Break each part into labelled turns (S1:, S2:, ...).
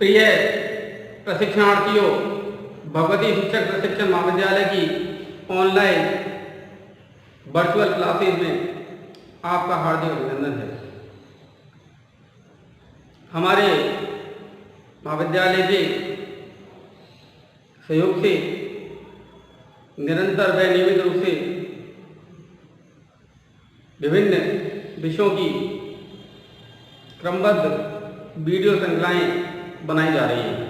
S1: प्रिय प्रशिक्षणार्थियों, भगवती शिक्षक प्रशिक्षण महाविद्यालय की ऑनलाइन वर्चुअल क्लासेज में आपका हार्दिक अभिनंदन है। हमारे महाविद्यालय के सहयोग से निरंतर व नियमित रूप से विभिन्न विषयों की क्रमबद्ध वीडियो श्रृंखलाएं बनाई जा रही हैं।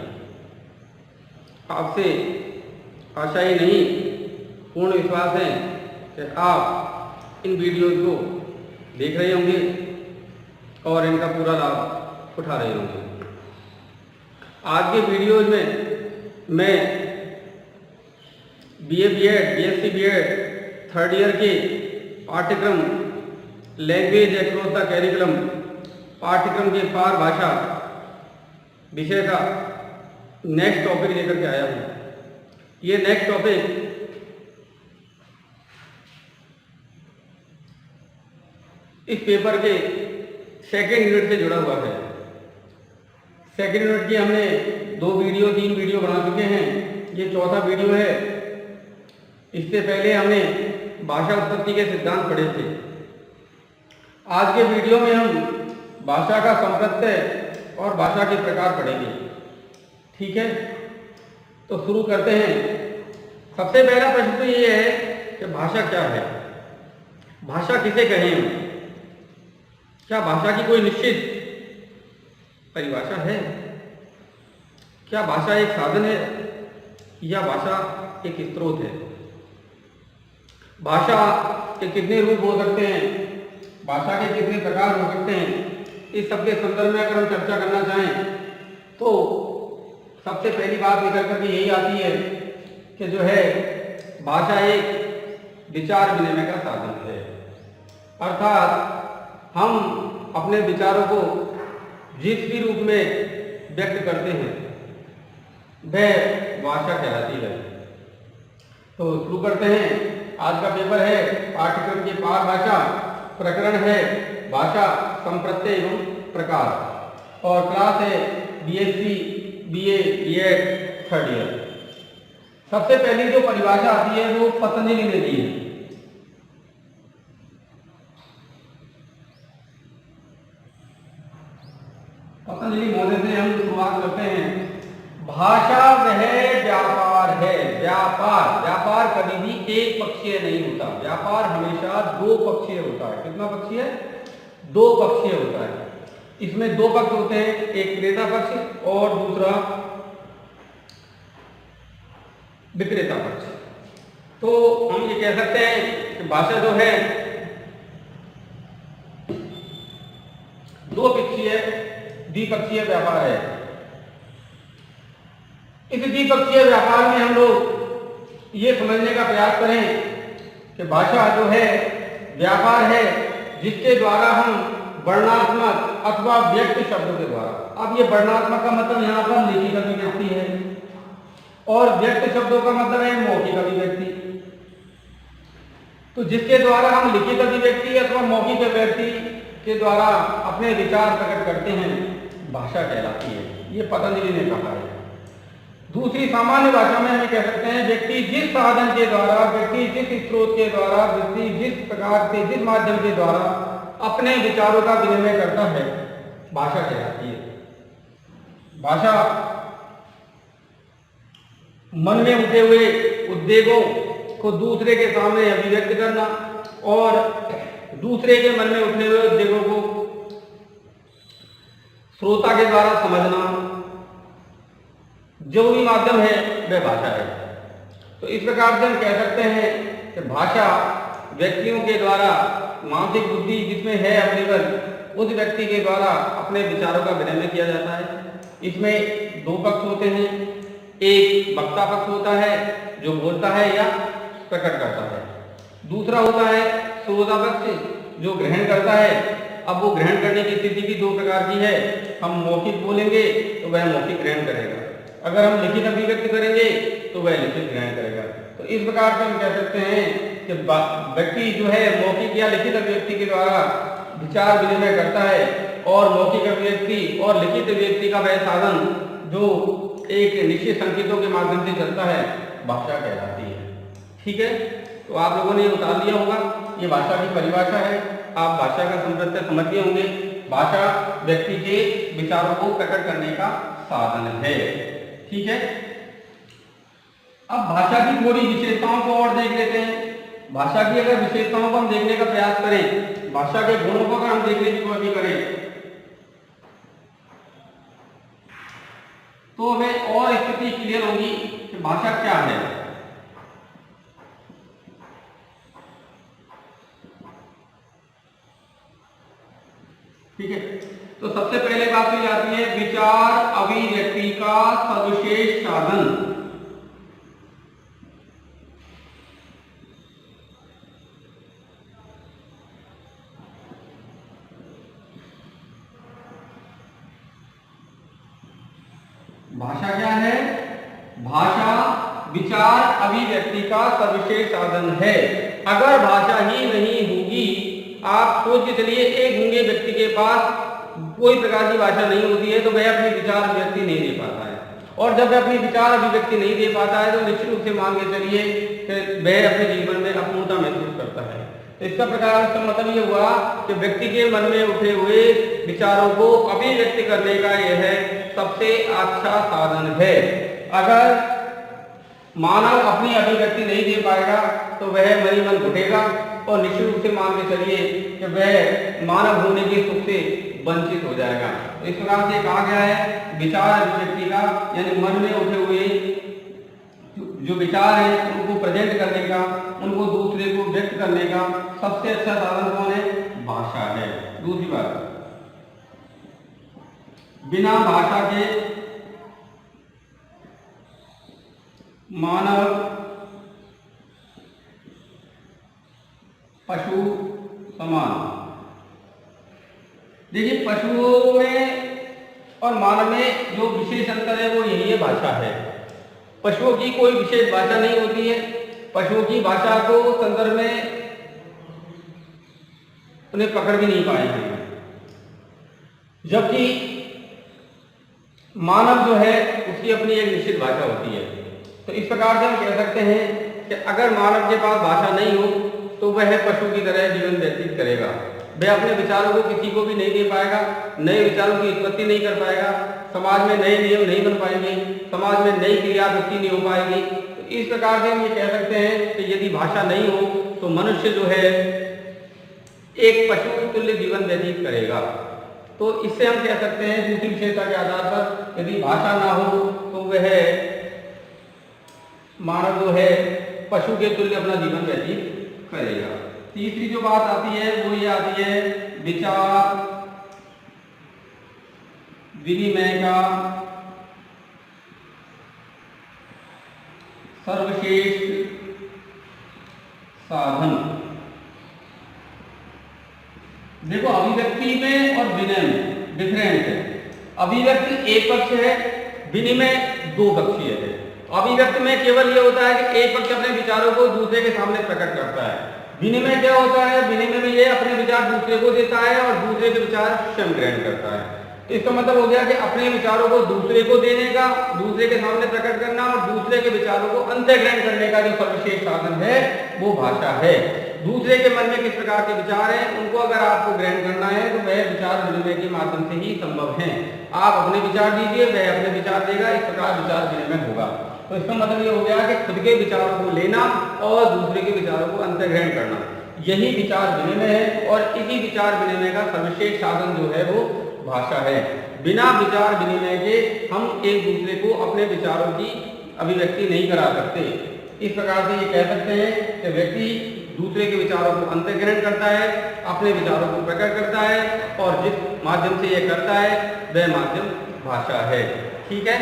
S1: आपसे आशा ही नहीं, पूर्ण विश्वास है कि आप इन वीडियोज़ को देख रहे होंगे और इनका पूरा लाभ उठा रहे होंगे। आज के वीडियोज़ में मैं BA BEd, BSc BEd third year के पाठ्यक्रम लैंग्वेज एक्रोस द कैरिकुलम पाठ्यक्रम के पार भाषा विषय का नेक्स्ट टॉपिक लेकर के आया हूँ। ये नेक्स्ट टॉपिक इस पेपर के सेकेंड यूनिट से जुड़ा हुआ है। सेकेंड यूनिट की हमने 3 वीडियो बना चुके हैं। ये चौथा वीडियो है। इससे पहले हमने भाषा उत्पत्ति के सिद्धांत पढ़े थे। आज के वीडियो में हम भाषा का संप्रत्यय और भाषा के प्रकार पढ़ेंगे। ठीक है, तो शुरू करते हैं। सबसे पहला प्रश्न तो ये है कि भाषा क्या है, भाषा किसे कहें हम? क्या भाषा की कोई निश्चित परिभाषा है? क्या भाषा एक साधन है या भाषा एक स्रोत है? भाषा के कितने रूप हो सकते हैं, भाषा के कितने प्रकार हो सकते हैं, इस सब के संदर्भ में अगर हम चर्चा करना चाहें तो सबसे पहली बात निकल कर यही आती है कि जो है भाषा एक विचार विनिमय का साधन है। अर्थात हम अपने विचारों को जिस भी रूप में व्यक्त करते हैं वह भाषा कहलाती है। तो शुरू करते हैं। आज का पेपर है पाठ्यक्रम की पार भाषा, प्रकरण है भाषा संप्रत्यय एवं प्रकार और क्लास है BSc BA BEd third year. सबसे पहली जो परिभाषा आती है वो पतंजलि ने दी है। पतंजलि महोदय से हम शुरुआत करते हैं। भाषा वह व्यापार है। व्यापार कभी भी एक पक्षीय नहीं होता। व्यापार हमेशा दो पक्षीय होता है। कितना पक्षीय? दो पक्षीय होता है। इसमें दो पक्ष होते हैं, एक क्रेता पक्ष और दूसरा विक्रेता पक्ष। तो हम ये कह सकते हैं कि भाषा जो है दो पक्षीय द्विपक्षीय व्यापार है। इस द्विपक्षीय व्यापार में हम लोग ये समझने का प्रयास करें कि भाषा जो है व्यापार है जिसके द्वारा हम वर्णात्मक अथवा व्यक्त शब्दों के द्वारा, अब ये वर्णात्मक का मतलब यहाँ पर लिखित अभिव्यक्ति है और व्यक्त शब्दों का मतलब है मौखिक अभिव्यक्ति। तो जिसके द्वारा हम लिखित अभिव्यक्ति अथवा मौखिक अभिव्यक्ति के द्वारा अपने विचार प्रकट करते हैं, भाषा कहलाती है। ये पतंजलि ने कहा है। दूसरी सामान्य भाषा में हम कह सकते हैं व्यक्ति जिस साधन के द्वारा, व्यक्ति जिस स्रोत के द्वारा, व्यक्ति जिस प्रकार से, जिस माध्यम के द्वारा अपने विचारों का विनिमय करता है, भाषा कहलाती है। भाषा मन में उठे हुए उद्वेगों को दूसरे के सामने अभिव्यक्त करना और दूसरे के मन में उठे हुए उद्वेगों को श्रोता के द्वारा समझना, जो भी माध्यम है वह भाषा है। तो इस प्रकार से हम कह सकते हैं कि भाषा व्यक्तियों के द्वारा मानसिक बुद्धि जिसमें है अवेलेबल, उस व्यक्ति के द्वारा अपने विचारों का विनिमय किया जाता है। इसमें दो पक्ष होते हैं। एक वक्ता पक्ष होता है जो बोलता है या प्रकट करता है। दूसरा होता है श्रोता पक्ष जो ग्रहण करता है। अब वो ग्रहण करने की स्थिति भी दो प्रकार की है। हम मौखिक बोलेंगे तो वह मौखिक ग्रहण करेगा, अगर हम लिखित अभिव्यक्ति करेंगे तो वह लिखित ग्रहण करेगा। तो इस प्रकार से हम कह सकते हैं कि व्यक्ति जो है मौखिक या लिखित अभिव्यक्ति के द्वारा विचार विनिमय करता है, और मौखिक अभिव्यक्ति और लिखित अभिव्यक्ति का वह साधन जो एक निश्चित संकेतों के माध्यम से चलता है, भाषा कहलाती है। ठीक है, तो आप लोगों ने उतार लिया होगा, ये भाषा की परिभाषा है। आप भाषा का संप्रत्यय समझ गए होंगे। भाषा व्यक्ति के विचारों को प्रकट करने का साधन है। ठीक है, अब भाषा की थोड़ी विशेषताओं को और देख लेते हैं। भाषा की अगर विशेषताओं को हम देखने का प्रयास करें, भाषा के गुणों को अगर हम देखने की कोशिश करें, तो हमें और स्थिति क्लियर होगी कि भाषा क्या है। ठीक है, तो सबसे पहले बात की जाती है विचार अभिव्यक्ति का सर्वश्रेष्ठ साधन। भाषा क्या है? भाषा विचार अभिव्यक्ति का सर्वश्रेष्ठ साधन है। अगर भाषा ही नहीं होगी, आप सोच के चलिए एक गूंगे व्यक्ति के पास कोई प्रकार की भाषा नहीं होती है तो वह अपनी विचार अभिव्यक्ति नहीं दे पाता है, और जब वह अपनी विचार अभिव्यक्ति नहीं दे पाता है तो निश्चित रूप से मान के चलिए कि वह अपने जीवन में अपूर्णता महसूस करता है। तो इसका प्रकार का मतलब ये हुआ कि व्यक्ति के मन में उठे हुए विचारों को अभिव्यक्ति करने का यह सबसे अच्छा साधन है। अगर मानव अपनी अभिव्यक्ति नहीं दे पाएगा तो वह मन ही मन घुटेगा और निश्चित रूप से मान के चलिए कि वह मानव होने के सुख से वंचित हो जाएगा। तो इस प्रकार से कहा गया है विचार अभिव्यक्ति का, यानी मन में उठे हुए जो विचार है उनको प्रेजेंट करने का, उनको दूसरे को व्यक्त करने का सबसे अच्छा साधन कौन है? भाषा है। दूसरी बात, बिना भाषा के मानव पशु समान। देखिए, पशुओं में और मानव में जो विशेष अंतर है वो यही है, भाषा है। पशुओं की कोई विशेष भाषा नहीं होती है। पशुओं की भाषा को संदर्भ में उन्हें पकड़ भी नहीं पाएंगे, जबकि मानव जो है उसकी अपनी एक निश्चित भाषा होती है। तो इस प्रकार से हम कह सकते हैं कि अगर मानव के पास भाषा नहीं हो तो वह पशु की तरह जीवन व्यतीत करेगा। वह अपने विचारों को किसी को भी नहीं दे पाएगा, नए विचारों की उत्पत्ति नहीं कर पाएगा, समाज में नए नियम नहीं बन पाएंगे, समाज में नई क्रिया वृत्ति नहीं हो पाएगी। तो इस प्रकार से हम ये कह सकते हैं कि यदि भाषा नहीं हो तो मनुष्य जो है एक पशु तुल्य जीवन व्यतीत करेगा। तो इससे हम कह सकते हैं दूसरी विशेषता के आधार पर, यदि भाषा ना हो तो वह मानव जो है पशु के तुल्य अपना जीवन व्यतीत करेगा। तीसरी जो बात आती है वो ये आती है विचार विनिमय का सर्वश्रेष्ठ साधन। देखो, अभिव्यक्ति में और विनय में डिफरेंट है। अभिव्यक्ति एक पक्ष है, विनिमय दो पक्षीय है। अभिव्यक्ति में केवल ये होता है कि एक पक्ष अपने विचारों को दूसरे के सामने प्रकट करता है। विनिमय क्या होता है? विनिमय में ये अपने विचार दूसरे को देता है और दूसरे के विचार स्वयं ग्रहण करता है। तो इसका मतलब हो गया कि अपने विचारों को दूसरे को देने का, दूसरे के सामने प्रकट करना और दूसरे के विचारों को अंतर्ग्रहण करने का जो सर्वश्रेष्ठ साधन है वो भाषा है। दूसरे के मन में किस प्रकार के विचार हैं उनको अगर आपको ग्रहण करना है तो वह विचार विनिमय के माध्यम से ही संभव है। आप अपने विचार दीजिए, वह अपने विचार देगा, इस प्रकार विचार विनिमय होगा। तो इसका मतलब ये हो गया कि खुद के विचारों को लेना और दूसरे के विचारों को अंतर्ग्रहण करना, यही विचार विनिमय है। और इसी विचार विनिमय का सर्वश्रेष्ठ साधन जो है वो भाषा है। बिना विचार विनिमय के हम एक दूसरे को अपने विचारों की अभिव्यक्ति नहीं करा सकते। इस प्रकार से ये कह सकते हैं कि व्यक्ति दूसरे के विचारों को अंतर्ग्रहण करता है, अपने विचारों को प्रकट करता है और जिस माध्यम से ये करता है वह माध्यम भाषा है। ठीक है।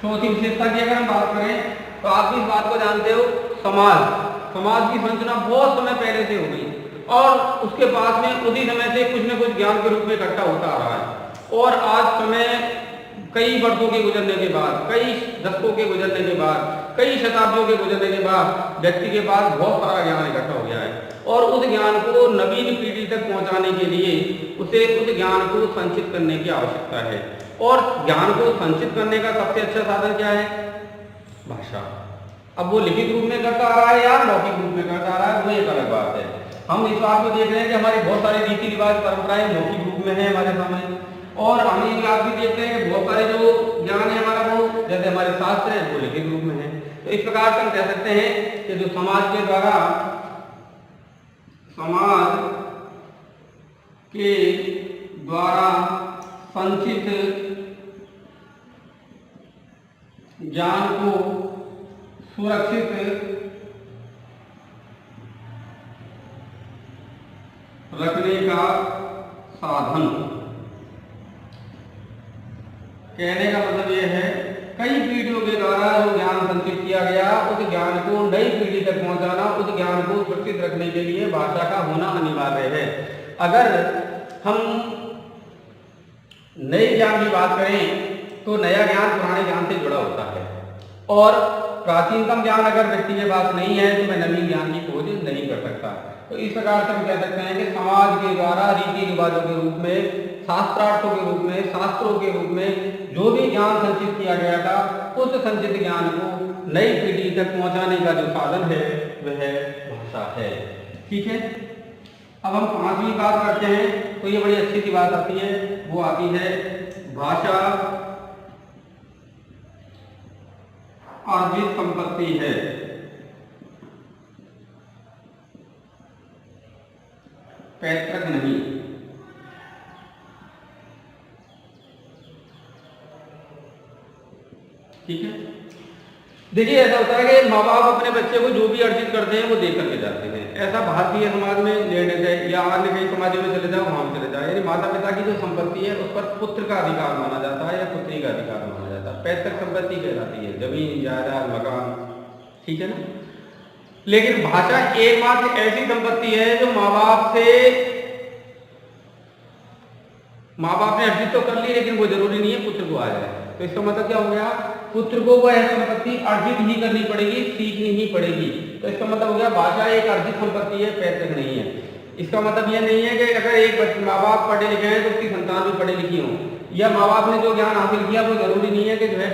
S1: चौथी विशेषता की अगर हम बात करें तो आप भी इस बात को जानते हो, समाज की संरचना बहुत समय पहले से हो गई और उसके पास में उसी समय से कुछ न कुछ ज्ञान के रूप में इकट्ठा होता आ रहा है। और आज समय कई वर्षों के गुजरने के बाद, कई दशकों के गुजरने के बाद, कई शताब्दियों के गुजरने के बाद व्यक्ति के पास बहुत सारा ज्ञान इकट्ठा हो गया है। और उस ज्ञान को नवीन पीढ़ी तक पहुंचाने के लिए उसे उस ज्ञान को संचित करने की आवश्यकता है। और ज्ञान को संचित करने का सबसे अच्छा साधन क्या है? भाषा। अब वो लिखित रूप में करता आ रहा है या मौखिक रूप में करता आ रहा है, वो एक अलग बात है। हम इस बात को देख रहे हैं कि हमारे बहुत सारे रीति रिवाज परंपराएं मौखिक रूप में है हमारे सामने, और हम ये बात भी देखते हैं कि बहुत सारे जो ज्ञान है हमारा, वो जैसे हमारे शास्त्र है वो लिखित रूप में है। तो इस प्रकार से हम कह सकते हैं कि जो समाज के द्वारा संचित ज्ञान को सुरक्षित रखने का साधन। कहने का मतलब यह है, कई पीढ़ियों के द्वारा जो ज्ञान संचित किया गया उस ज्ञान को नई पीढ़ी तक पहुंचाना, उस ज्ञान को सुरक्षित रखने के लिए भाषा का होना अनिवार्य है। अगर हम नए ज्ञान की बात करें तो नया ज्ञान पुराने ज्ञान से जुड़ा होता है, और प्राचीनतम ज्ञान अगर व्यक्ति के पास नहीं है तो मैं नवीन ज्ञान की खोज नहीं कर सकता। तो इस प्रकार से हम कह सकते हैं कि समाज के द्वारा रीति रिवाजों के रूप में, शास्त्रार्थों के रूप में, शास्त्रों के रूप में जो भी ज्ञान संचित किया गया था, उस संचित ज्ञान को नई पीढ़ी तक पहुंचाने का जो साधन है वह भाषा है। ठीक है, अब हम पांचवी बात करते हैं, तो ये बड़ी अच्छी सी बात आती है, वो आती है भाषा अर्जित संपत्ति है। पैतृक नहीं। ठीक है, देखिए ऐसा होता है कि माँ बाप अपने बच्चे को जो भी अर्जित करते हैं वो दे करके जाते हैं। ऐसा भारतीय समाज में लेने जाए या अन्य कई समाजों में चले जाओ, वहां चले जाए, यानी माता पिता की जो संपत्ति है उस पर पुत्र का अधिकार माना जाता है या पुत्री का अधिकार माना जाता है। पैतृक संपत्ति कहलाती है, जमीन जायदाद मकान। ठीक है ना। लेकिन भाषा एकमात्र ऐसी संपत्ति है जो माँ बाप ने अर्जित तो कर ली, लेकिन वो जरूरी नहीं है पुत्र को आ जाए। तो इसका मतलब क्या हो गया, पुत्र को वह संपत्ति अर्जित ही करनी पड़ेगी, सीखनी ही पड़ेगी। तो इसका मतलब हो गया भाषा एक अर्जित संपत्ति है, पैतृक नहीं है। इसका मतलब यह नहीं है कि अगर एक माँ बाप पढ़े लिखे हैं तो उसकी संतान भी पढ़े लिखी हो, या माँ बाप ने जो ज्ञान हासिल किया वो जरूरी नहीं है कि जो है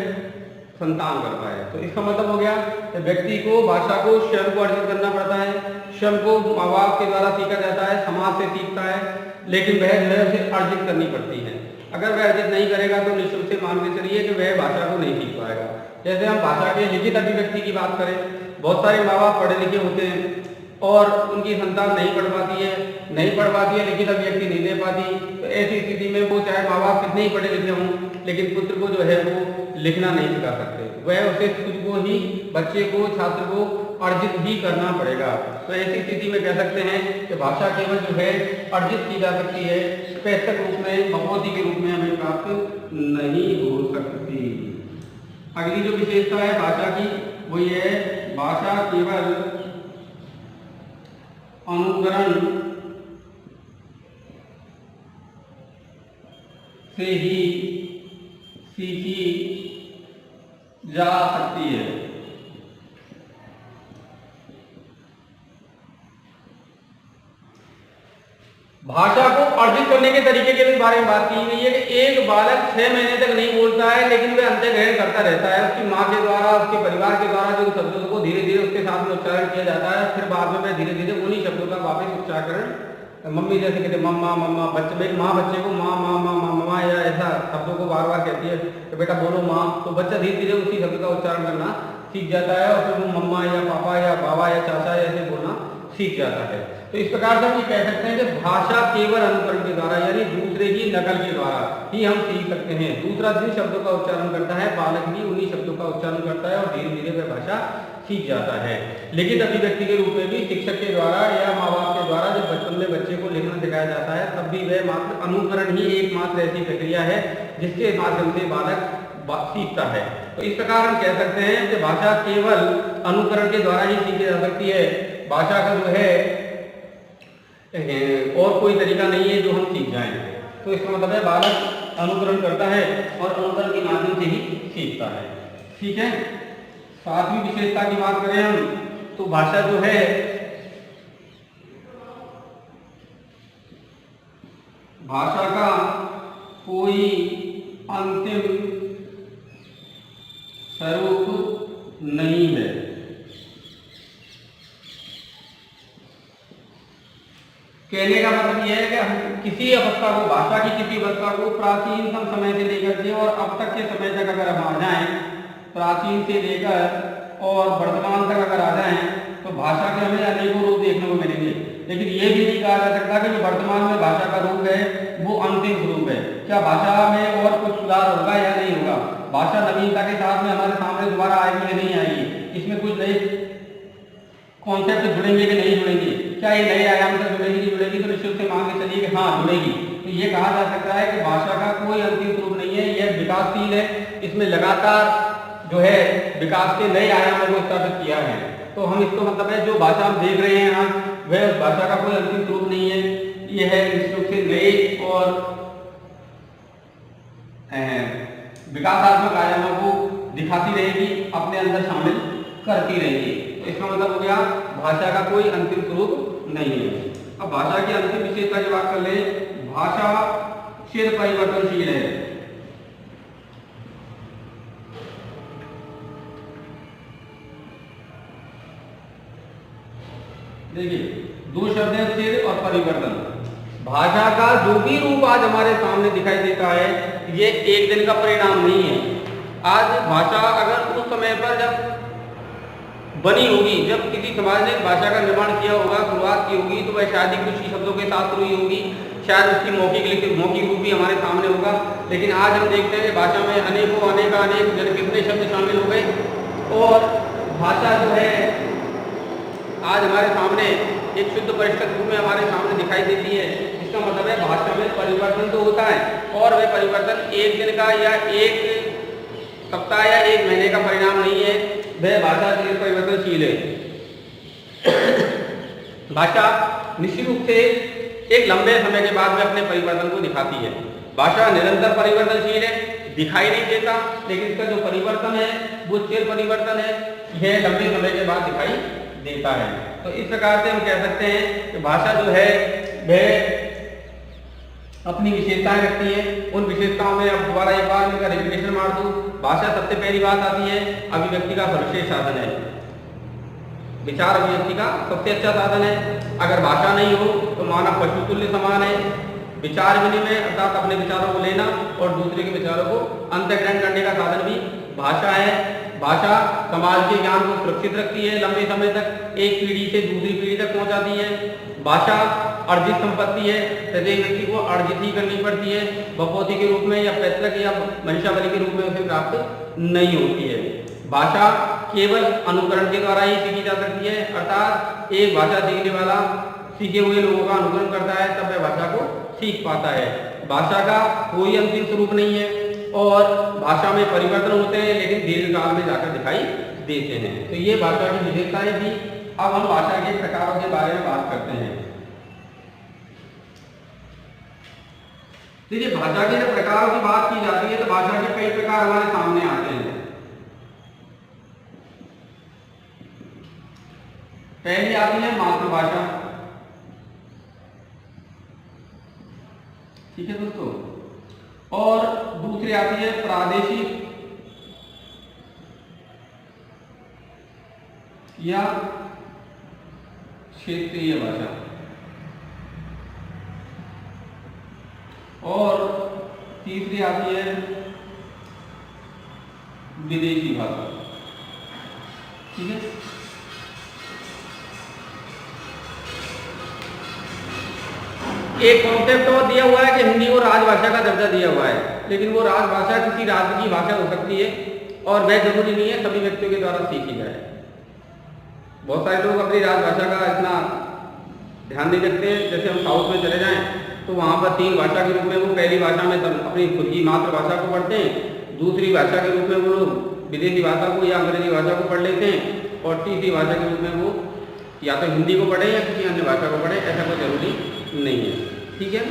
S1: संतान कर पाए। तो इसका मतलब हो गया कि व्यक्ति को भाषा को स्वयं को अर्जित करना पड़ता है, स्वयं को माँ बाप के द्वारा सीखा जाता है, समाज से सीखता है, लेकिन वह जो है उसे अर्जित करनी पड़ती है। अगर वह अर्जित नहीं करेगा तो निश्चित रूप से मान के चलिए कि वह भाषा को नहीं सीख पाएगा। जैसे हम भाषा के लिखित अभिव्यक्ति की बात करें, बहुत सारे माँ बाप पढ़े लिखे होते हैं और उनकी संतान नहीं पढ़ पाती है, लिखित अभिव्यक्ति नहीं दे पाती। तो ऐसी स्थिति में वो चाहे माँ बाप कितने ही पढ़े लिखे हों, लेकिन पुत्र को जो है वो लिखना नहीं सिखा सकते। वह उसे खुद को ही, बच्चे को, छात्र को अर्जित ही करना पड़ेगा। तो ऐसी स्थिति में कह सकते हैं कि भाषा केवल जो है अर्जित की जा सकती है, पैतृक रूप में, बपोती के रूप में हमें प्राप्त नहीं हो सकती। अगली जो विशेषता है भाषा की वो ये है, भाषा केवल अनुकरण से ही सीखी जा सकती है। भाषा को अर्जित करने के तरीके के बारे में बात की गई है कि एक बालक 6 महीने तक नहीं बोलता है, लेकिन वह अंत्य ग्रहण करता रहता है। उसकी माँ के द्वारा, उसके परिवार के द्वारा जो शब्दों को धीरे धीरे उसके साथ में उच्चारण किया जाता है, फिर बाद में वह धीरे धीरे उन्हीं शब्दों का वापस उच्चारण, मम्मी जैसे कहते मम्मा मम्मा, बच्चे माँ बच्चे को माँ माँ माँ मम्मा या ऐसा शब्दों को बार बार कहती है कि बेटा बोलो माँ, तो बच्चा धीरे धीरे उसी शब्द का उच्चारण करना सीख जाता है और फिर वो मम्मा या पापा या बाबा या चाचा ऐसे बोलना सीख जाता है। तो इस प्रकार से हम ये कह सकते हैं कि भाषा केवल अनुकरण के द्वारा, यानी दूसरे की नकल के द्वारा ही हम सीख सकते हैं। दूसरा जिन शब्दों का उच्चारण करता है, बालक भी उन्हीं शब्दों का उच्चारण करता है और धीरे धीरे वह भाषा सीख जाता है। लिखित अभिव्यक्ति के रूप में भी शिक्षक के द्वारा या माँ बाप के द्वारा जब बचपन में बच्चे को लिखना सिखाया जाता है, तब भी वह मात्र अनुकरण ही एकमात्र ऐसी प्रक्रिया है जिसके माध्यम से बालक सीखता है। तो इस प्रकार हम कह सकते हैं कि भाषा केवल अनुकरण के द्वारा ही सीखी जा सकती है। भाषा का जो है और कोई तरीका नहीं है जो हम सीख जाएं। तो इसका मतलब है बालक अनुकरण करता है और अनुकरण के माध्यम से ही सीखता है। ठीक है, सातवीं विशेषता की बात करें हम तो भाषा जो है भाषा का कोई अंतिम स्वरूप नहीं है। कहने का मतलब यह है कि हम किसी अवस्था को, भाषा की किसी अवस्था को प्राचीनतम समय से लेकर के और अब तक के समय तक अगर हम आ जाएं, प्राचीन से लेकर और वर्तमान तक अगर आ जाएं, तो भाषा के हमें अनेकों रूप देखने को मिलेंगे। लेकिन ये भी नहीं कहा जा सकता कि जो वर्तमान में भाषा का रूप है वो अंतिम स्वरूप है। क्या भाषा में और कुछ सुधार होगा या नहीं होगा? भाषा नवीनता के साथ में हमारे सामने दोबारा आएगी या नहीं आएगी? इसमें कुछ नए कॉन्सेप्ट जुड़ेंगे कि नहीं जुड़ेंगे? क्या ये नए आयाम से जुड़ेगी नहीं जुड़ेगी? तो निश्चित से मान के चलिए कि हाँ जुड़ेगी। तो ये कहा जा सकता है कि भाषा का कोई अंतिम स्वरूप नहीं है, यह विकासशील है। इसमें लगातार जो है विकास के नए आयामों को स्थापित किया है। तो हम इसको मतलब है जो भाषा हम देख रहे हैं आज, वह उस भाषा का कोई अंतिम स्वरूप नहीं है। यह है निश्चित रूप से नए और विकासात्मक आयामों को दिखाती रहेगी, अपने अंदर शामिल करती रहेगी। तो इसका मतलब हो गया भाषा का कोई अंतिम स्वरूप नहीं है। अब भाषा की अंतिम विशेषता की बात कर ले, भाषा चिर परिवर्तनशील है। देखिए दो शब्द हैं, चिर और परिवर्तन। भाषा का जो भी रूप आज हमारे सामने दिखाई देता है, ये एक दिन का परिणाम नहीं है। आज भाषा अगर उस समय पर जब बनी होगी, जब किसी समाज ने भाषा का निर्माण किया होगा, शुरुआत की होगी, तो वह शायद ही कुछ ही शब्दों के साथ शुरू होगी, शायद उसकी मौखिक रूप भी हमारे सामने होगा। लेकिन आज हम देखते हैं कि भाषा में अनेक कितने शब्द शामिल हो गए और भाषा जो है आज हमारे सामने एक शुद्ध परिष्कृत रूप में हमारे सामने दिखाई देती है। इसका मतलब है भाषा में परिवर्तन तो होता है और वह परिवर्तन एक दिन का या एक सप्ताह या एक महीने का परिणाम नहीं है, वह भाषा चिर परिवर्तनशील है। भाषा निश्चित रूप से एक लंबे समय के बाद में अपने परिवर्तन को दिखाती है। भाषा निरंतर परिवर्तनशील है, दिखाई नहीं देता, लेकिन इसका जो परिवर्तन है वो चिर परिवर्तन है, यह लंबे समय के बाद दिखाई देता है। तो इस प्रकार से हम कह सकते हैं कि भाषा जो है वह अपनी विशेषताएं रखती है। उन विशेषताओं में अब दोबारा एक बार इनका रिपीटेशन मार दूं। भाषा सबसे पहली बात आती है अभिव्यक्ति का सर्वश्रेष्ठ साधन है, विचार अभिव्यक्ति का सबसे अच्छा साधन है। अगर भाषा नहीं हो तो मानव पशु तुल्य समान है। विचार विनिमय अर्थात अपने विचारों को लेना और दूसरे के विचारों को अंतर्ग्रहण करने का साधन भी भाषा है। भाषा समाज के ज्ञान को सुरक्षित रखती है, लंबे समय तक एक पीढ़ी से दूसरी पीढ़ी तक पहुंचाती है। भाषा अर्जित संपत्ति है, प्रत्येक व्यक्ति को अर्जित ही करनी पड़ती है, बपौती के रूप में या पैतृक या वंशावली के रूप में उसे प्राप्त नहीं होती है। भाषा केवल अनुकरण के द्वारा ही सीखी जा सकती है, अर्थात एक भाषा सीखने वाला सीखे हुए लोगों का अनुकरण करता है तब वह भाषा को सीख पाता है। भाषा का कोई अंतिम स्वरूप नहीं है और भाषा में परिवर्तन होते हैं, लेकिन दीर्घकाल में जाकर दिखाई देते हैं। तो ये भाषा की विशेषताएं थी। अब हम भाषा के प्रकारों के बारे में बात करते हैं। देखिए भाषा के जब प्रकारों की बात की जाती है तो भाषा के कई प्रकार हमारे सामने आते हैं। पहली आती है मातृभाषा, ठीक है दोस्तों, और दूसरी आती है प्रादेशिक या क्षेत्रीय भाषा, और तीसरी आती है विदेशी भाषा, ठीक है। एक कॉन्सेप्ट और दिया हुआ है कि हिंदी को राजभाषा का दर्जा दिया हुआ है, लेकिन वो राजभाषा किसी राज्य की भाषा हो सकती है और वह जरूरी नहीं है सभी व्यक्तियों के द्वारा सीखी जाए। बहुत सारे लोग अपनी राजभाषा का इतना ध्यान नहीं रखते हैं। जैसे हम साउथ में चले जाएं तो वहाँ पर 3 भाषा के रूप में वो पहली भाषा में अपनी खुद की मातृभाषा को पढ़ते हैं, दूसरी भाषा के रूप में वो लोग विदेशी भाषा को या अंग्रेजी भाषा को पढ़ लेते हैं, और तीसरी भाषा के रूप में वो या तो हिंदी को पढ़े या किसी अन्य भाषा को पढ़े। ऐसा कोई जरूरी नहीं है, ठीक है।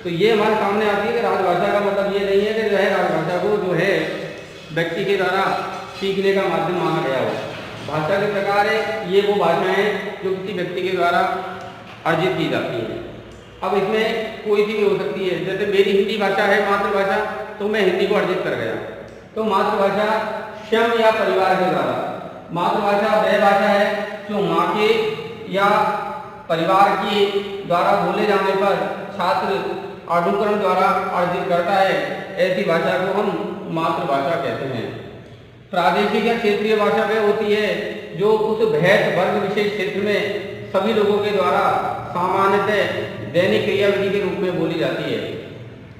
S1: तो ये हमारे सामने आती है कि राजभाषा का मतलब ये नहीं है कि जो है राजभाषा को जो है व्यक्ति के द्वारा सीखने का माध्यम माना गया हो। भाषा के प्रकार है ये वो भाषाएं जो किसी व्यक्ति के द्वारा अर्जित की जाती हैं। अब इसमें कोई सी भी हो सकती है, जैसे मेरी हिंदी भाषा है मातृभाषा, तो मैं हिंदी को अर्जित कर गया। तो मातृभाषा स्वयं या परिवार के द्वारा, मातृभाषा वह भाषा है जो माँ के या परिवार के द्वारा बोले जाने पर छात्र अनुकरण द्वारा अर्जित करता है, ऐसी भाषा को हम मातृभाषा कहते हैं। प्रादेशिक या क्षेत्रीय भाषा वह होती है जो उस भैत वर्ग विशेष क्षेत्र में सभी लोगों के द्वारा सामान्यतः दैनिक क्रियाविधि के रूप में बोली जाती है,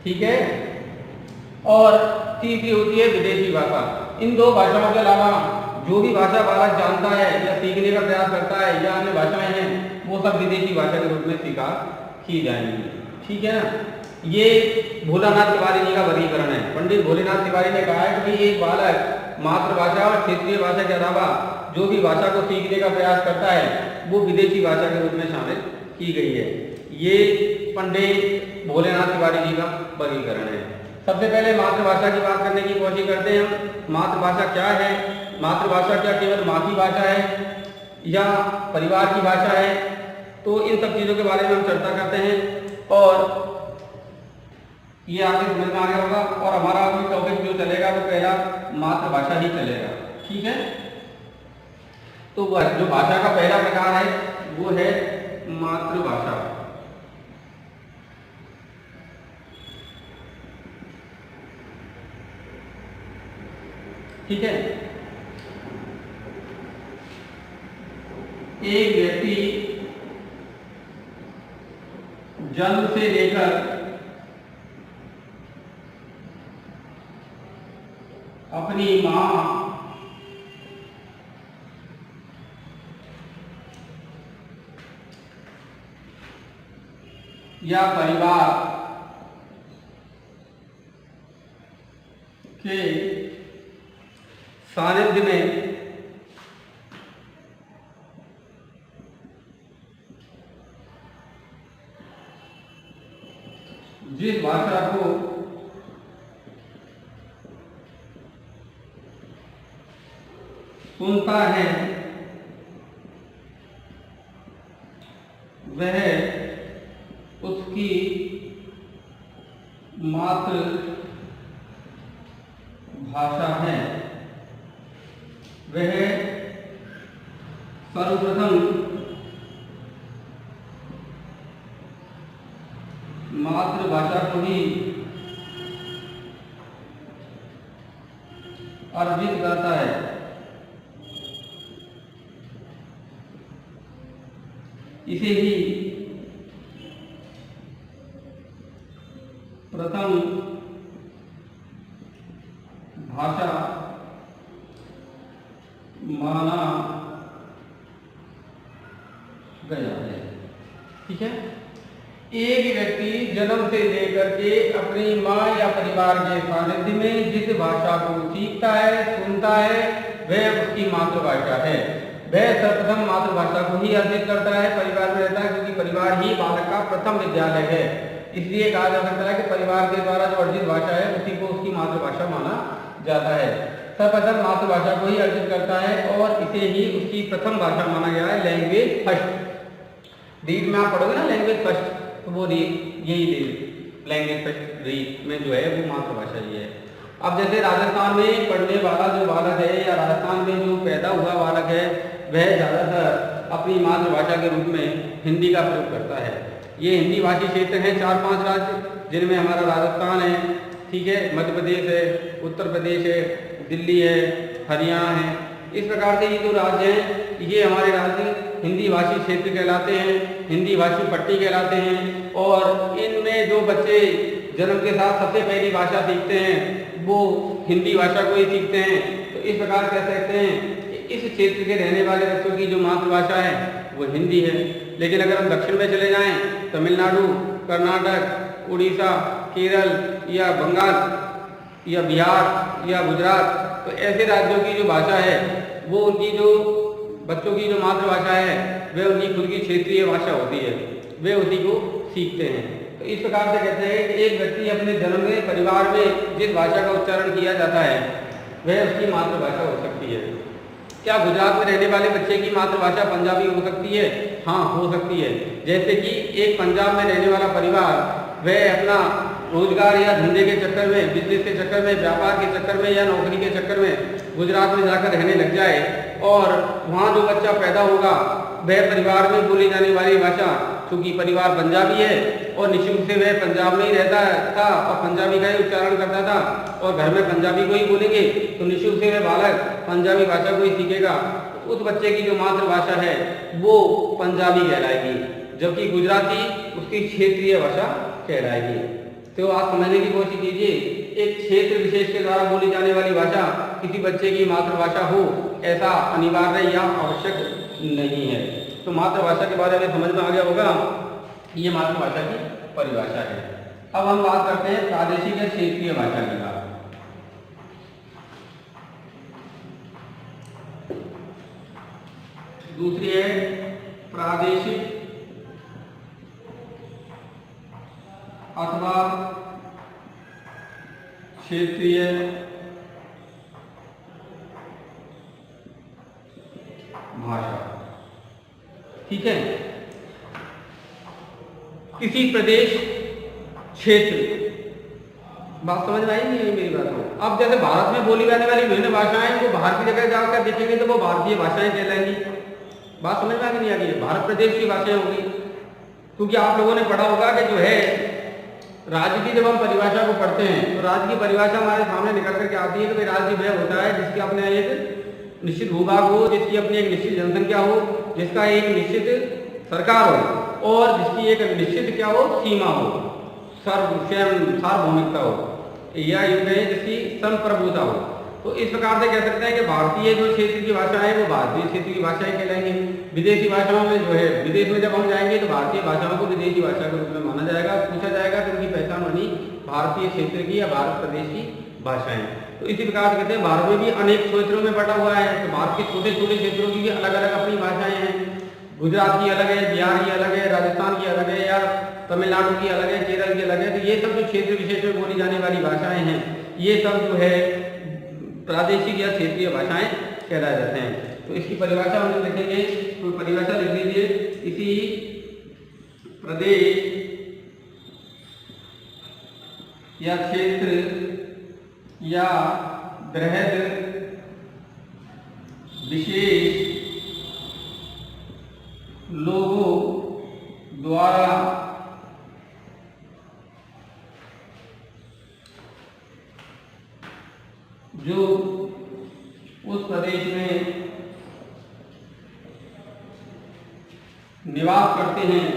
S1: ठीक है। और तीसरी होती है विदेशी भाषा। इन दो भाषाओं के अलावा जो भी भाषा बालक जानता है या सीखने का प्रयास करता है या अन्य भाषाएं हैं, वो सब विदेशी भाषा के रूप में स्वीकार की जाएंगी, ठीक है ना। ये भोलानाथ तिवारी जी का वर्गीकरण है। पंडित भोलेनाथ तिवारी ने कहा है कि एक बालक मातृभाषा और क्षेत्रीय भाषा के अलावा जो भी भाषा को सीखने का प्रयास करता है वो विदेशी भाषा के रूप में शामिल की गई है। ये पंडित भोलेनाथ तिवारी जी का वर्गीकरण है। सबसे पहले मातृभाषा की बात करने की कोशिश करते हैं हम। मातृभाषा क्या है? मातृभाषा क्या केवल माँ की भाषा है या परिवार की भाषा है? तो इन सब चीज़ों के बारे में हम चर्चा करते हैं और ये आपको समझ में आ गया होगा। और हमारा अभी टॉपिक जो चलेगा वो पहला मातृभाषा ही चलेगा, ठीक है। तो जो भाषा का पहला प्रकार है वो है मातृभाषा, ठीक है। एक व्यक्ति जन्म से लेकर अपनी माँ या परिवार के सानिध्य में जिस भाषा को सुनता है वह उसकी मातृ भाषा है। वह सर्वप्रथम मातृभाषा को ही अर्जित करता है। इसे ही प्रथम भाषा माना गया है, ठीक है। एक व्यक्ति जन्म से लेकर के अपनी माँ या परिवार के सानिध्य में जिस भाषा को सीखता है, सुनता है, वह उसकी मातृभाषा है। वह सर्वप्रथम मातृभाषा को ही अर्जित करता है, परिवार में रहता है, क्योंकि परिवार ही बालक का प्रथम विद्यालय है। इसलिए कहा जा सकता है कि परिवार के द्वारा जो अर्जित भाषा है उसी को उसकी मातृभाषा माना जाता है। सर्वप्रथम मातृभाषा को ही अर्जित करता है और इसे ही उसकी प्रथम भाषा माना गया है, लैंग्वेज फर्स्ट। रीड में आप पढ़ोगे ना लैंग्वेज फर्स्ट, तो वो यही लैंग्वेज फर्स्ट रीड में जो है वो मातृभाषा ही है। अब जैसे राजस्थान में पढ़ने वाला जो बालक है या राजस्थान में जो पैदा हुआ बालक है वह ज़्यादातर अपनी मातृभाषा के रूप में हिंदी का प्रयोग करता है। ये हिंदी भाषी क्षेत्र हैं 4-5 राज्य, जिनमें हमारा राजस्थान है, ठीक है, मध्य प्रदेश है, उत्तर प्रदेश है, दिल्ली है, हरियाणा है। इस प्रकार से ये जो राज्य हैं ये हमारे राज्य हिंदी भाषी क्षेत्र कहलाते हैं, हिंदी भाषी पट्टी कहलाते हैं। और इनमें जो बच्चे जन्म के साथ सबसे पहली भाषा सीखते हैं वो हिंदी भाषा को ही सीखते हैं। तो इस प्रकार कह सकते हैं कि इस क्षेत्र के रहने वाले बच्चों की जो मातृभाषा है वो हिंदी है। लेकिन अगर हम दक्षिण में चले जाएं, तमिलनाडु, कर्नाटक, उड़ीसा, केरल या बंगाल या बिहार या गुजरात, तो ऐसे राज्यों की जो भाषा है वो उनकी जो बच्चों की जो मातृभाषा है वह उनकी खुद की क्षेत्रीय भाषा होती है, वे उसी को सीखते हैं। तो इस प्रकार से कहते हैं कि एक व्यक्ति अपने जन्म में परिवार में जिस भाषा का उच्चारण किया जाता है वह उसकी मातृभाषा हो सकती है। क्या गुजरात में रहने वाले बच्चे की मातृभाषा पंजाबी हो सकती है? हाँ हो सकती है। जैसे कि एक पंजाब में रहने वाला परिवार वह अपना रोजगार या धंधे के चक्कर में, बिजनेस के चक्कर में, व्यापार के चक्कर में या नौकरी के चक्कर में गुजरात में जाकर रहने लग जाए और वहाँ जो बच्चा पैदा होगा वह परिवार में बोली जाने वाली भाषा, चूँकि परिवार पंजाबी है और निश्चित रूप से वह पंजाब में ही रहता था और पंजाबी का ही उच्चारण करता था और घर में पंजाबी को ही बोलेंगे तो निश्चित रूप से वह बालक पंजाबी भाषा को ही सीखेगा। उस बच्चे की जो मातृभाषा है वो पंजाबी कहलाएगी, जबकि गुजराती उसकी क्षेत्रीय भाषा कहलाएगी। तो आप समझने की कोशिश कीजिए, एक क्षेत्र विशेष के द्वारा बोली जाने वाली भाषा किसी बच्चे की मातृभाषा हो ऐसा अनिवार्य या आवश्यक नहीं है। तो मातृभाषा के बारे में समझ में आ गया होगा, ये मातृभाषा की परिभाषा है। अब हम बात करते हैं प्रादेशिक या क्षेत्रीय भाषा की बात। दूसरी है प्रादेशिक अथवा क्षेत्रीय भाषा। ठीक है, किसी प्रदेश क्षेत्र, बात समझ में आई नहीं मेरी बात को? अब जैसे भारत में बोली जाने वाली विभिन्न भाषाएं वो बाहर की जगह जाकर देखेंगे तो वो भारतीय भाषाएं कहलाएंगी। बात समझ में आ गई नहीं आ गई? भारत प्रदेश की भाषाएं होगी, क्योंकि आप लोगों ने पढ़ा होगा कि जो है राज्य की जब हम परिभाषा को पढ़ते हैं तो राज्य की परिभाषा हमारे सामने निकल करके आती है कि भाई राज्य वह होता है जिसकी अपने एक निश्चित भूभाग हो, जिसकी अपनी एक निश्चित जनसंख्या हो, जिसका एक निश्चित सरकार हो और जिसकी एक निश्चित क्या हो, सीमा हो, सार्वभौमिकता हो या यूं कहें जिसकी संप्रभुता हो। तो इस प्रकार से कह सकते हैं कि भारतीय जो क्षेत्र की भाषा है वो भारतीय क्षेत्र की भाषाएं कहलाएंगी। विदेशी भाषाओं में जो है, विदेश में जब हम जाएंगे तो भारतीय भाषाओं को विदेशी भाषा के रूप में माना जाएगा, पूछा जाएगा कि उनकी पहचान बनी भारतीय क्षेत्र की या भारत प्रदेश की भाषाएं। तो इसी प्रकार कहते हैं भारत में भी अनेक क्षेत्रों में बटा हुआ है, तो भारत के छोटे छोटे क्षेत्रों की भी अलग अलग अपनी भाषाएं हैं। गुजरात की अलग है, बिहार की अलग है, राजस्थान की अलग है, या तमिलनाडु की अलग है, केरल की अलग है। तो ये सब जो क्षेत्र विशेष में बोली जाने वाली भाषाएं हैं ये सब जो है प्रादेशिक या क्षेत्रीय भाषाएं कहलाए जाते हैं। तो इसकी परिभाषा हम लिखेंगे, तो परिभाषा लिख लीजिए, किसी प्रदेश या क्षेत्र या बृहद विशेष लोगों द्वारा जो उस प्रदेश में निवास करते हैं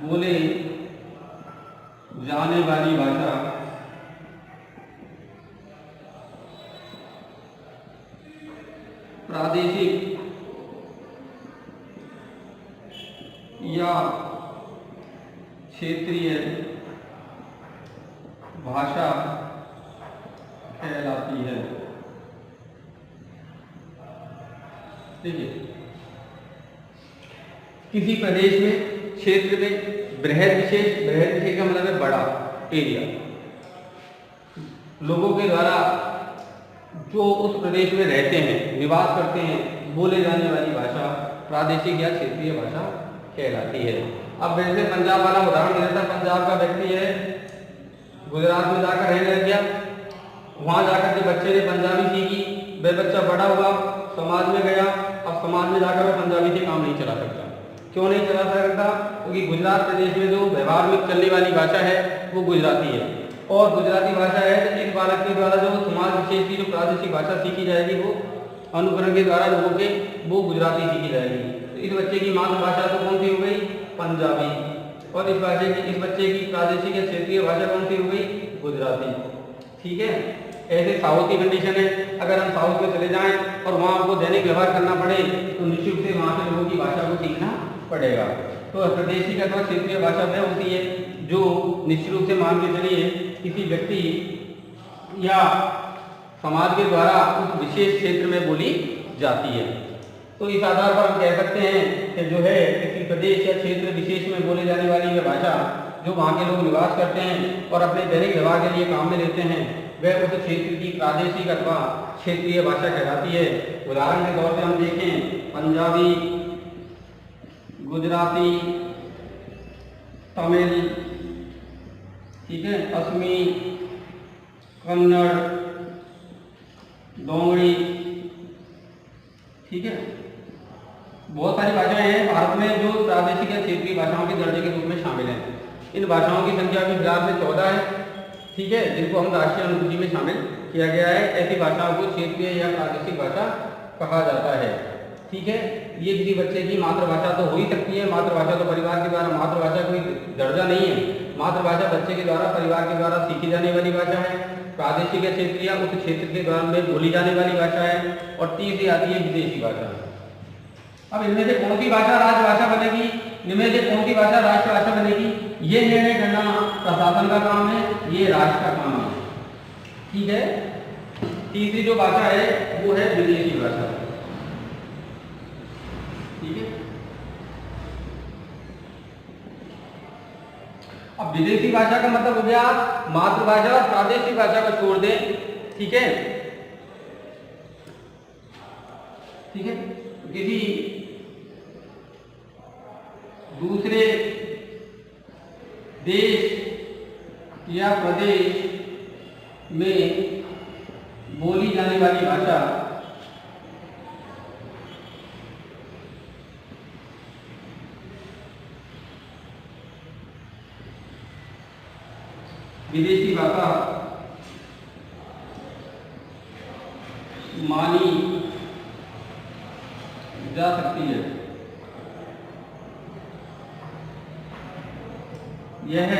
S1: बोले जाने वाली भाषा प्रादेशिक या क्षेत्रीय भाषा कहलाती है। देखिए, किसी प्रदेश में, क्षेत्र में बृहद विशेष का मतलब है बड़ा एरिया, लोगों के द्वारा जो उस प्रदेश में रहते हैं, निवास करते हैं, बोले जाने वाली भाषा प्रादेशिक या क्षेत्रीय भाषा कहलाती है। अब वैसे पंजाब वाला उदाहरण देता, पंजाब का व्यक्ति है, गुजरात में जाकर रहने लग गया, वहाँ जाकर के बच्चे ने पंजाबी सीखी, वह बच्चा बड़ा हुआ, समाज में गया, अब समाज में जाकर वह पंजाबी से काम नहीं चला सकता। क्यों नहीं चला सकता? क्योंकि गुजरात प्रदेश में जो व्यवहार में चलने वाली भाषा है वो गुजराती है, और गुजराती भाषा है तो इस बालक के द्वारा जो समाज विशेष की जो प्रादेशिक भाषा सीखी जाएगी वो अनुकरण के द्वारा लोगों के वो गुजराती सीखी जाएगी। तो इस बच्चे की मातृभाषा तो कौन सी हो गई? पंजाबी। और इस बच्चे की प्रादेशिक या क्षेत्रीय भाषा कौन सी हो गई? गुजराती। ठीक है, ऐसे साउथ की कंडीशन है। अगर हम साउथ में चले जाएं और वहाँ आपको दैनिक व्यवहार करना पड़े तो निश्चित रूप से वहाँ के लोगों की भाषा को सीखना पड़ेगा। तो प्रादेशिक अथवा क्षेत्रीय भाषा वह होती है जो निश्चित रूप से मान के चलिए किसी व्यक्ति या समाज के द्वारा उस विशेष क्षेत्र में बोली जाती है। तो इस आधार पर हम कह सकते हैं कि जो है किसी प्रदेश या क्षेत्र विशेष में बोले जाने वाली यह भाषा जो वहाँ के लोग निवास करते हैं और अपने दैनिक व्यवहार के लिए काम में लेते हैं, वह उस क्षेत्र की प्रादेशिक अथवा क्षेत्रीय भाषा कहलाती है। उदाहरण के तौर पे हम देखें, पंजाबी, गुजराती, तमिल, ठीक है, असमी, कन्नड़, डोंगरी, ठीक है, बहुत सारी भाषाएं हैं भारत में जो प्रादेशिक या क्षेत्रीय भाषाओं के दर्जे के रूप में शामिल हैं। इन भाषाओं की संख्या भी फिलहाल में 14 है, ठीक है, जिनको हम राष्ट्रीय अनुसूची में शामिल किया गया है। ऐसी भाषाओं को क्षेत्रीय या प्रादेशिक भाषा कहा जाता है, ठीक है। ये किसी बच्चे की मातृभाषा तो हो ही सकती है, मातृभाषा तो परिवार के द्वारा, मातृभाषा कोई दर्जा नहीं है, मातृभाषा बच्चे के द्वारा, परिवार के द्वारा सीखी जाने वाली भाषा है। प्रादेशिक या क्षेत्रीय उस क्षेत्र के द्वारा में बोली जाने वाली भाषा है। और तीसरी आती है विदेशी भाषा। अब इनमें से कौन सी भाषा राजभाषा बनेगी, इनमें से कौन सी भाषा राष्ट्रभाषा बनेगी, ये निर्णय करना प्रशासन का काम है, ये राष्ट्र का काम है, ठीक है। तीसरी जो भाषा है वो है विदेशी भाषा, ठीक है। अब विदेशी भाषा का मतलब हो गया मातृभाषा और प्रादेशिक भाषा को छोड़ दें, ठीक है, ठीक है। किसी दूसरे देश या प्रदेश में बोली जाने वाली भाषा विदेशी भाषा मानी जा सकती है। यह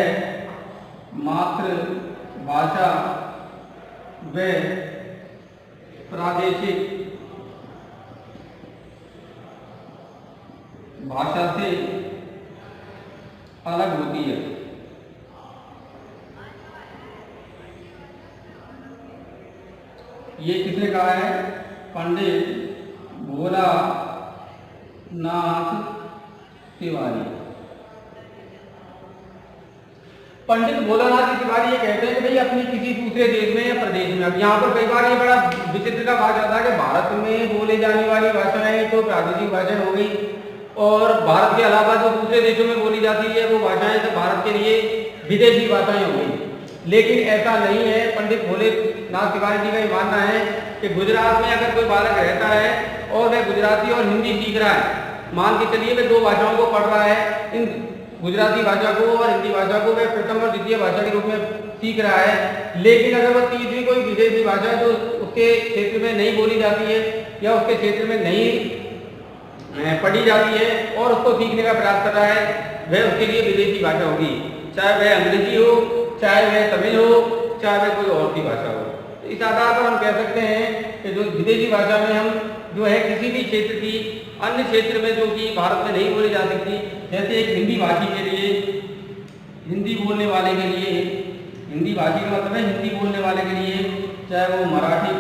S1: मातृभाषा व प्रादेशिक भाषा से अलग होती है। ये किसने कहा है? पंडित भोलानाथ तिवारी। पंडित भोलानाथ तिवारी ये कहते हैं कि भाई अपने किसी दूसरे देश में या प्रदेश में, अब यहाँ पर कई बार ये बड़ा विचित्र का बात आता है कि भारत में बोले जाने वाली भाषाएं तो प्रादेशिक भाषाएं हो गई और भारत के अलावा जो दूसरे देशों में बोली जाती है वो भाषाएं तो भारत के लिए विदेशी भाषाएं हो गई। लेकिन ऐसा नहीं है। पंडित भोलेनाथ तिवारी जी का ये मानना है कि गुजरात में अगर कोई बालक रहता है और वह गुजराती और हिंदी सीख रहा है, मान के चलिए वह दो भाषाओं को पढ़ रहा है, इन गुजराती भाषा को और हिंदी भाषा को वह प्रथम और द्वितीय भाषा के रूप में सीख रहा है, लेकिन अगर वह तीसरी कोई विदेशी भाषा जो उसके क्षेत्र में नहीं बोली जाती है या उसके क्षेत्र में नहीं पढ़ी जाती है और उसको सीखने का प्रयास कर रहा है, वह उसके लिए विदेशी भाषा होगी। चाहे वह अंग्रेजी हो, चाहे वह तमिल हो, चाहे वह कोई और सी भाषा हो। तो इस आधार पर हम कह सकते हैं कि जो विदेशी भाषा में हम जो है किसी भी क्षेत्र की अन्य क्षेत्र में जो कि भारत में नहीं बोली जा सकती, जैसे एक हिंदी भाषी के लिए, हिंदी बोलने वाले के लिए, हिंदी भाषी का मतलब है हिंदी बोलने वाले के लिए, चाहे वो मराठी,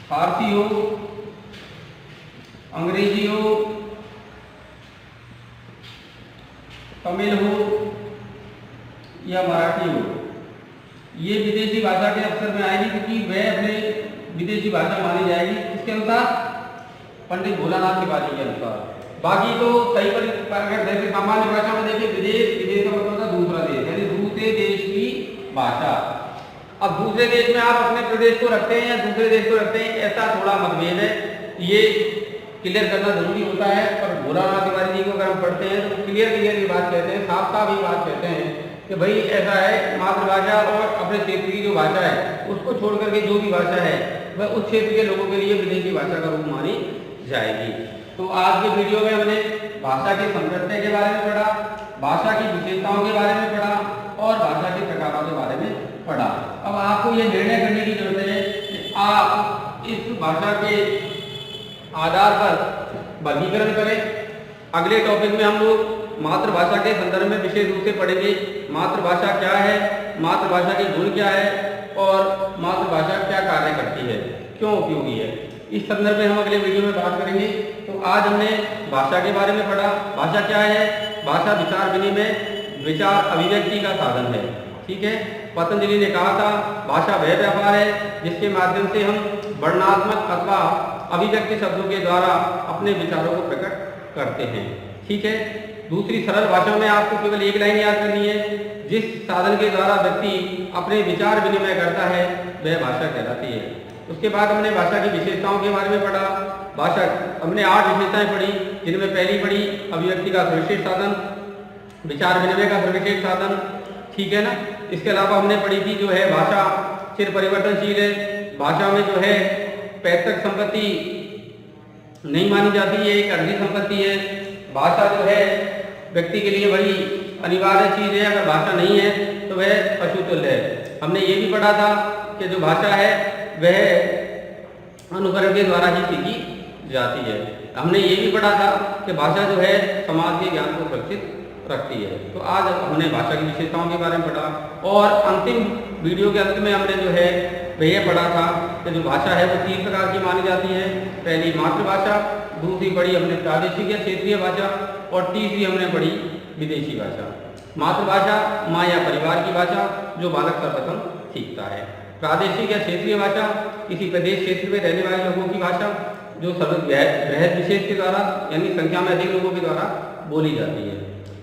S1: फारसी हो, अंग्रेजी हो, तमिल हो या मराठी हो, ये विदेशी भाषा के अवसर में आएगी क्योंकि वह अपने विदेशी भाषा मानी जाएगी। इसके अनुसार पंडित भोलानाथ तिवारी के अनुसार। बाकी तो सही पर अगर जैसे सामान्य भाषा में देखिए विदेश, विदेश का मतलब होता है दूसरा देश, यानी दूसरे देश की भाषा। अब दूसरे देश में आप अपने प्रदेश को रखते हैं या दूसरे देश को रखते हैं, ऐसा थोड़ा मतभेद है, ये क्लियर करना जरूरी होता है। पर भोलानाथ तिवारी जी को अगर हम पढ़ते हैं तो क्लियर ये बात कहते हैं, साफ साफ ये बात कहते हैं कि भाई ऐसा है, मातृभाषा और अपने क्षेत्र की जो भाषा है उसको छोड़ करके जो भी भाषा है वह उस क्षेत्र के लोगों के लिए विदेशी भाषा का रूप मानी जाएगी। तो आज के वीडियो में हमने भाषा के संरचना के बारे में पढ़ा, भाषा की विशेषताओं के बारे में पढ़ा और भाषा के प्रकारों के बारे में पढ़ा। अब आपको यह निर्णय करने की जरूरत है कि आप इस भाषा के आधार पर वर्गीकरण करें। अगले टॉपिक में हम लोग मातृभाषा के संदर्भ में विशेष रूप से पढ़ेंगे। मातृभाषा क्या है, मातृभाषा के गुण क्या है और मातृभाषा क्या कार्य करती है, क्यों उपयोगी है, इस संदर्भ में हम अगले वीडियो में बात करेंगे। तो आज हमने भाषा के बारे में पढ़ा। भाषा क्या है? भाषा विचार विनिमय, विचार अभिव्यक्ति का साधन है। ठीक है, पतंजलि ने कहा था भाषा वह व्यापार है जिसके माध्यम से हम वर्णनात्मक अथवा अभिव्यक्ति शब्दों के द्वारा अपने विचारों को प्रकट करते हैं। ठीक है, दूसरी सरल भाषा में आपको केवल एक लाइन याद करनी है, जिस साधन के द्वारा व्यक्ति अपने विचार विनिमय करता है वह भाषा कहलाती है। उसके बाद हमने भाषा की विशेषताओं के बारे में पढ़ा। भाषा हमने 8 विशेषताएं पढ़ी, जिनमें पहली पढ़ी अभिव्यक्ति का सर्वश्रेष्ठ साधन, विचार विनिमय का सर्वश्रेष्ठ साधन। ठीक है ना। इसके अलावा हमने पढ़ी थी जो है भाषा चिर परिवर्तनशील है, भाषा में जो है पैतृक संपत्ति नहीं मानी जाती है, एक अर्धी संपत्ति है। भाषा जो है व्यक्ति के लिए बड़ी अनिवार्य चीज़ है, अगर भाषा नहीं है तो वह पशुतुल्य है। हमने ये भी पढ़ा था कि जो भाषा है वह अनुकरण के द्वारा ही सीखी जाती है। हमने ये भी पढ़ा था कि भाषा जो है समाज के ज्ञान को सुरक्षित रखती है। तो आज हमने भाषा की विशेषताओं के बारे में पढ़ा और अंतिम वीडियो के अंत में हमने जो है वह पढ़ा था कि जो भाषा है वो 3 प्रकार की मानी जाती है। पहली मातृभाषा, दूसरी पढ़ी हमने प्रादेशिक या क्षेत्रीय भाषा और तीसरी हमने पढ़ी विदेशी भाषा। मातृभाषा माँ या परिवार की भाषा जो बालक सर्वप्रथम सीखता है। प्रादेशिक या क्षेत्रीय भाषा किसी प्रदेश क्षेत्र में रहने वाले लोगों की भाषा जो बृहद विशेष के द्वारा यानी संख्या में अधिक लोगों के द्वारा बोली जाती है।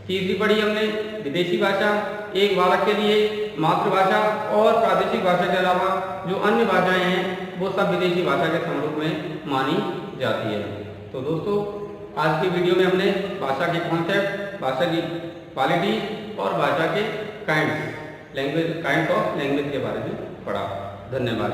S1: तीसरी पढ़ी हमने विदेशी भाषा, एक बालक के लिए मातृभाषा और प्रादेशिक भाषा के अलावा जो अन्य भाषाएं हैं वो सब विदेशी भाषा के समरूप में मानी जाती है। तो दोस्तों आज की वीडियो में हमने भाषा के कॉन्सेप्ट, भाषा की क्वालिटी और भाषा के काइंड ऑफ लैंग्वेज के बारे में पढ़ा। धन्यवाद।